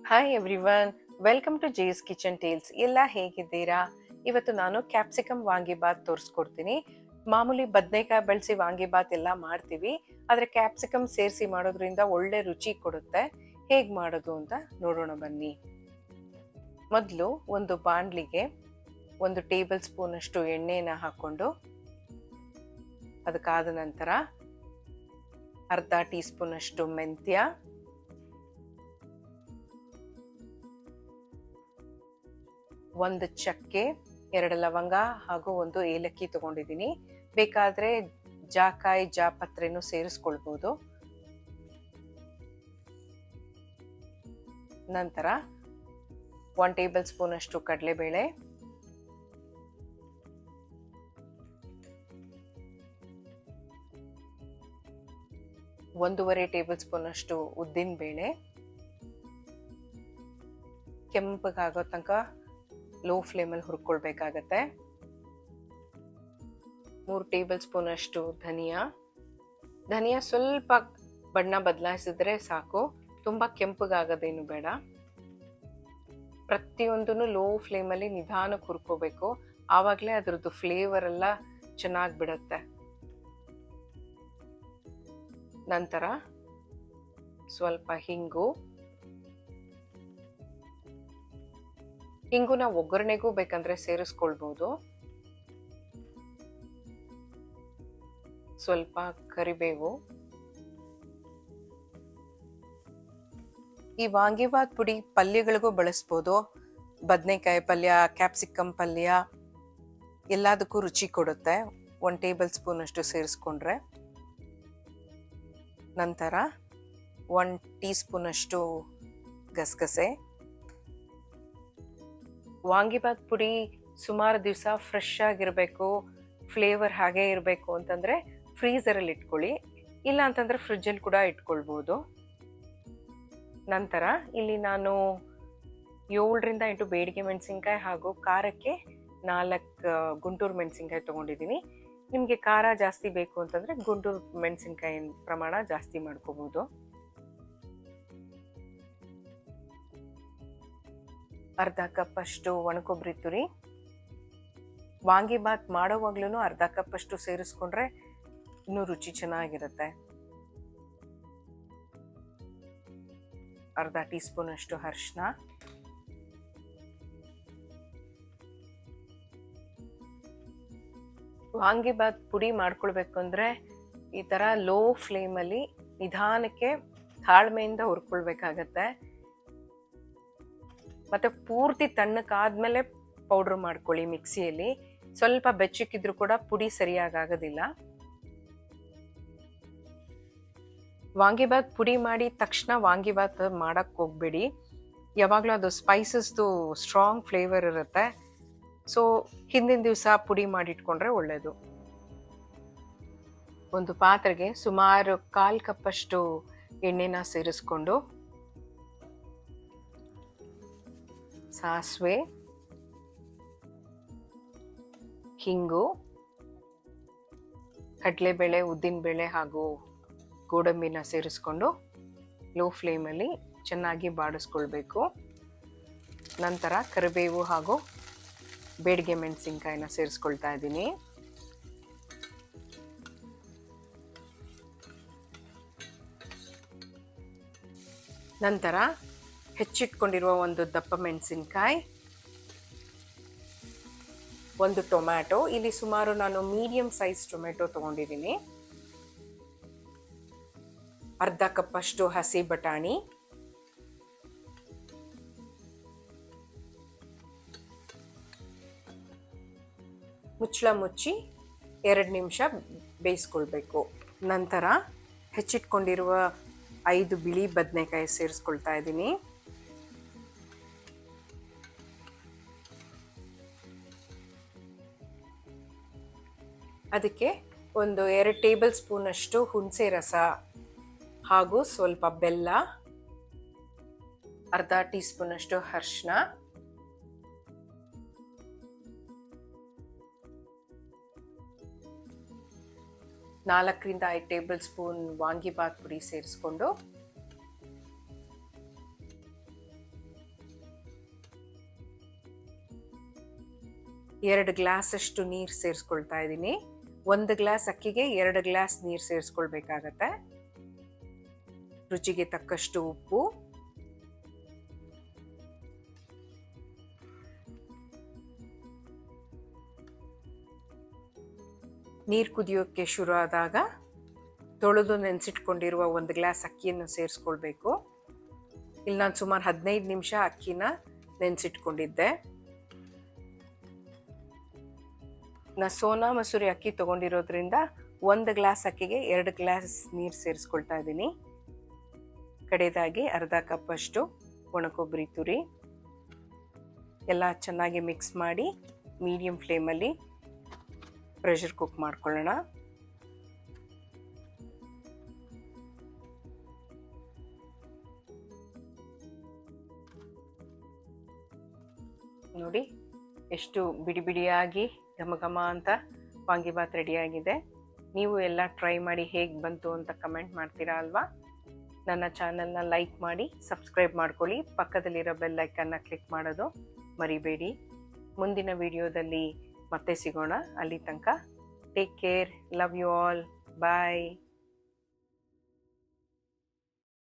Hi everyone, welcome to Jay's kitchen tales. ಎಲ್ಲ ಹೇಗಿದ್ದೀರಾ? ಇವತ್ತು ನಾನು ಕ್ಯಾಪ್ಸಿಕಮ್ ವಾಂಗಿಬಾತ್ ತೋರಿಸ್ಕೊಡ್ತೀನಿ. ಮಾಮೂಲಿ ಬದನೆಕಾಯಿ ಬಳಸಿ ವಾಂಗಿಬಾತ್ ಎಲ್ಲ ಮಾಡ್ತೀವಿ, ಆದರೆ ಕ್ಯಾಪ್ಸಿಕಮ್ ಸೇರಿಸಿ ಮಾಡೋದ್ರಿಂದ ಒಳ್ಳೆ ರುಚಿ ಕೊಡುತ್ತೆ. ಹೇಗೆ ಮಾಡೋದು ಅಂತ ನೋಡೋಣ ಬನ್ನಿ. ಮೊದಲು ಒಂದು ಬಾಣಲಿಗೆ 1 ಟೇಬಲ್ ಸ್ಪೂನಷ್ಟು ಎಣ್ಣೆನ ಹಾಕ್ಕೊಂಡು, ಅದಕ್ಕಾದ ನಂತರ ಅರ್ಧ ಟೀ ಸ್ಪೂನಷ್ಟು ಮೆಂತ್ಯ, 1 ಚಕ್ಕೆ, 2 ಲವಂಗ ಹಾಗೂ 1 ಏಲಕ್ಕಿ ತಗೊಂಡಿದ್ದೀನಿ. ಬೇಕಾದರೆ ಜಾಕಾಯಿ ಜಾಪತ್ರೆನೂ ಸೇರಿಸ್ಕೊಳ್ಬೋದು. ನಂತರ 1 ಟೇಬಲ್ ಸ್ಪೂನಷ್ಟು ಕಡಲೆಬೇಳೆ, 1.5 ಟೇಬಲ್ ಸ್ಪೂನಷ್ಟು ಉದ್ದಿನಬೇಳೆ, ಕೆಂಪಗಾಗೋ ತನಕ ಲೋ ಫ್ಲೇಮಲ್ಲಿ ಹುರ್ಕೊಳ್ಬೇಕಾಗತ್ತೆ. 3 ಟೇಬಲ್ ಸ್ಪೂನಷ್ಟು ಧನಿಯಾ ಸ್ವಲ್ಪ ಬಣ್ಣ ಬದಲಾಯಿಸಿದ್ರೆ ಸಾಕು, ತುಂಬ ಕೆಂಪಗಾಗೋದೇನು ಬೇಡ. ಪ್ರತಿಯೊಂದನ್ನು ಲೋ ಫ್ಲೇಮಲ್ಲಿ ನಿಧಾನಕ್ಕೆ ಹುರ್ಕೋಬೇಕು, ಆವಾಗಲೇ ಅದರದ್ದು ಫ್ಲೇವರ್ ಎಲ್ಲ ಚೆನ್ನಾಗಿ ಬಿಡುತ್ತೆ. ನಂತರ ಸ್ವಲ್ಪ ಹಿಂಗುನ ಒಗ್ಗರಣೆಗೂ ಬೇಕಂದ್ರೆ ಸೇರಿಸ್ಕೊಳ್ಬೋದು. ಸ್ವಲ್ಪ ಕರಿಬೇವು. ಈ ವಾಂಗಿಬಾತ್ ಪುಡಿ ಪಲ್ಯಗಳಿಗೂ ಬಳಸ್ಬೋದು. ಬದನೆಕಾಯಿ ಪಲ್ಯ, ಕ್ಯಾಪ್ಸಿಕಮ್ ಪಲ್ಯ ಎಲ್ಲದಕ್ಕೂ ರುಚಿ ಕೊಡುತ್ತೆ. 1 ಟೇಬಲ್ ಸ್ಪೂನಷ್ಟು ಸೇರಿಸ್ಕೊಂಡ್ರೆ. ನಂತರ 1 ಟೀ ಸ್ಪೂನಷ್ಟು ಗಸಗಸೆ. ವಾಂಗಿಬಾತ್ ಪುಡಿ ಸುಮಾರು ದಿವಸ ಫ್ರೆಶ್ ಆಗಿರಬೇಕು, ಫ್ಲೇವರ್ ಹಾಗೇ ಇರಬೇಕು ಅಂತಂದರೆ ಫ್ರೀಝರಲ್ಲಿ ಇಟ್ಕೊಳ್ಳಿ, ಇಲ್ಲ ಅಂತಂದರೆ ಫ್ರಿಜ್ಜಲ್ಲಿ ಕೂಡ ಇಟ್ಕೊಳ್ಬೋದು. ನಂತರ ಇಲ್ಲಿ ನಾನು 7ರಿಂದ 8 ಬೇಡಿಗೆ ಮೆಣಸಿನ್ಕಾಯಿ ಹಾಗೂ ಖಾರಕ್ಕೆ 4 ಗುಂಟೂರು ಮೆಣಸಿನ್ಕಾಯಿ ತೊಗೊಂಡಿದ್ದೀನಿ. ನಿಮಗೆ ಖಾರ ಜಾಸ್ತಿ ಬೇಕು ಅಂತಂದರೆ ಗುಂಟೂರು ಮೆಣಸಿನ್ಕಾಯಿ ಪ್ರಮಾಣ ಜಾಸ್ತಿ ಮಾಡ್ಕೋಬೋದು. ಅರ್ಧ ಕಪ್ಪಷ್ಟು ಒಣಕೊಬ್ಬರಿ ತುರಿ. ವಾಂಗಿಬಾತ್ ಮಾಡೋವಾಗ್ಲೂ ಅರ್ಧ ಕಪ್ಪಷ್ಟು ಸೇರಿಸ್ಕೊಂಡ್ರೆ ಇನ್ನೂ ರುಚಿ ಚೆನ್ನಾಗಿರುತ್ತೆ. ಅರ್ಧ ಟೀ ಸ್ಪೂನಷ್ಟು ಅರಿಶಿನ, ವಾಂಗಿಬಾತ್ ಪುಡಿ ಮಾಡ್ಕೊಳ್ಬೇಕು ಅಂದರೆ ಈ ಥರ ಲೋ ಫ್ಲೇಮಲ್ಲಿ ನಿಧಾನಕ್ಕೆ ತಾಳ್ಮೆಯಿಂದ ಹುರ್ಕೊಳ್ಬೇಕಾಗತ್ತೆ. ಮತ್ತು ಪೂರ್ತಿ ತಣ್ಣಕ್ಕಾದ್ಮೇಲೆ ಪೌಡ್ರ್ ಮಾಡ್ಕೊಳ್ಳಿ ಮಿಕ್ಸಿಯಲ್ಲಿ. ಸ್ವಲ್ಪ ಬೆಚ್ಚಕ್ಕಿದ್ರೂ ಕೂಡ ಪುಡಿ ಸರಿಯಾಗೋದಿಲ್ಲ. ವಾಂಗಿಬಾತ್ ಪುಡಿ ಮಾಡಿ ತಕ್ಷಣ ವಾಂಗಿಬಾತ್ ಮಾಡೋಕ್ಕೆ ಹೋಗ್ಬೇಡಿ, ಯಾವಾಗಲೂ ಅದು ಸ್ಪೈಸಸ್ದು ಸ್ಟ್ರಾಂಗ್ ಫ್ಲೇವರ್ ಇರುತ್ತೆ. ಸೊ ಹಿಂದಿನ ದಿವಸ ಪುಡಿ ಮಾಡಿಟ್ಕೊಂಡ್ರೆ ಒಳ್ಳೆಯದು. ಒಂದು ಪಾತ್ರೆಗೆ ಸುಮಾರು 1/4 ಕಪ್ಪಷ್ಟು ಎಣ್ಣೆನ ಸೇರಿಸ್ಕೊಂಡು, ಸಾಸಿವೆ, ಹಿಂಗು, ಕಡಲೆಬೇಳೆ, ಉದ್ದಿನಬೇಳೆ ಹಾಗೂ ಗೋಡಂಬಿನ ಸೇರಿಸ್ಕೊಂಡು ಲೋ ಫ್ಲೇಮಲ್ಲಿ ಚೆನ್ನಾಗಿ ಬಾಡಿಸ್ಕೊಳ್ಬೇಕು. ನಂತರ ಕರಿಬೇವು ಹಾಗೂ ಬೇಡಿಗೆ ಮೆಣಸಿನ್ಕಾಯಿನ ಸೇರಿಸ್ಕೊಳ್ತಾ ಇದ್ದೀನಿ. ನಂತರ ಹೆಚ್ಚಿಟ್ಕೊಂಡಿರುವ 1 ದಪ್ಪ ಮೆಣಸಿನ್ಕಾಯಿ, 1 ಟೊಮ್ಯಾಟೊ. ಇಲ್ಲಿ ಸುಮಾರು ನಾನು ಮೀಡಿಯಂ ಸೈಜ್ ಟೊಮೆಟೊ ತೊಗೊಂಡಿದ್ದೀನಿ. ಅರ್ಧ ಕಪ್ಪಷ್ಟು ಹಸಿ ಬಟಾಣಿ, ಮುಚ್ಚಳ ಮುಚ್ಚಿ 2 ನಿಮಿಷ ಬೇಯಿಸ್ಕೊಳ್ಬೇಕು. ನಂತರ ಹೆಚ್ಚಿಟ್ಕೊಂಡಿರುವ 5 ಬಿಳಿ ಬದನೆಕಾಯಿ ಸೇರಿಸ್ಕೊಳ್ತಾ ಇದ್ದೀನಿ. ಅದಕ್ಕೆ 2 ಟೇಬಲ್ ಸ್ಪೂನಷ್ಟು ಹುಣಸೆ ರಸ ಹಾಗೂ ಸ್ವಲ್ಪ ಬೆಲ್ಲ, ಅರ್ಧ ಟೀ ಸ್ಪೂನಷ್ಟು ಅರಿಶಿನ, 4ರಿಂದ 5 ಟೇಬಲ್ ಸ್ಪೂನ್ ವಾಂಗಿಬಾತ್ ಪುಡಿ ಸೇರಿಸ್ಕೊಂಡು 2 ಗ್ಲಾಸಷ್ಟು ನೀರು ಸೇರಿಸ್ಕೊಳ್ತಾ ಇದ್ದೀನಿ. 1 ಗ್ಲಾಸ್ ಅಕ್ಕಿಗೆ 2 ಗ್ಲಾಸ್ ನೀರು ಸೇರಿಸ್ಕೊಳ್ಬೇಕಾಗತ್ತೆ. ರುಚಿಗೆ ತಕ್ಕಷ್ಟು ಉಪ್ಪು, ನೀರು ಕುದಿಯೋಕ್ಕೆ ಶುರು ಆದಾಗ ತೊಳೆದು ನೆನೆಸಿಟ್ಕೊಂಡಿರುವ 1 ಗ್ಲಾಸ್ ಅಕ್ಕಿಯನ್ನು ಸೇರಿಸ್ಕೊಳ್ಬೇಕು. ಇಲ್ಲಿ ನಾನು ಸುಮಾರು 15 ನಿಮಿಷ ಅಕ್ಕಿನ ನೆನೆಸಿಟ್ಕೊಂಡಿದ್ದೆ. ನಾ ಸೋನಾ ಮಸೂರಿ ಅಕ್ಕಿ ತೊಗೊಂಡಿರೋದ್ರಿಂದ 1 ಗ್ಲಾಸ್ ಅಕ್ಕಿಗೆ 2 ಗ್ಲಾಸ್ ನೀರು ಸೇರಿಸ್ಕೊಳ್ತಾ ಇದ್ದೀನಿ. ಕಡೆಯದಾಗಿ ಅರ್ಧ ಕಪ್ಪಷ್ಟು ಒಣಕೊಬ್ಬರಿ ತುರಿ ಎಲ್ಲ ಚೆನ್ನಾಗಿ ಮಿಕ್ಸ್ ಮಾಡಿ ಮೀಡಿಯಂ ಫ್ಲೇಮಲ್ಲಿ ಪ್ರೆಷರ್ ಕುಕ್ ಮಾಡ್ಕೊಳ್ಳೋಣ. ನೋಡಿ ಎಷ್ಟು ಬಿಡಿ ಬಿಡಿಯಾಗಿ ಘಮ ಘಮ ಅಂತ ವಾಂಗಿಬಾತ್ ರೆಡಿಯಾಗಿದೆ. ನೀವು ಎಲ್ಲ ಟ್ರೈ ಮಾಡಿ ಹೇಗೆ ಬಂತು ಅಂತ ಕಮೆಂಟ್ ಮಾಡ್ತೀರಾ ಅಲ್ವಾ? ನನ್ನ ಚಾನಲ್ನ ಲೈಕ್ ಮಾಡಿ ಸಬ್ಸ್ಕ್ರೈಬ್ ಮಾಡ್ಕೊಳ್ಳಿ. ಪಕ್ಕದಲ್ಲಿರೋ ಬೆಲ್ ಐಕನ್ನ ಕ್ಲಿಕ್ ಮಾಡೋದು ಮರಿಬೇಡಿ. ಮುಂದಿನ ವಿಡಿಯೋದಲ್ಲಿ ಮತ್ತೆ ಸಿಗೋಣ. ಅಲ್ಲಿ ತನಕ take care, love you all, bye.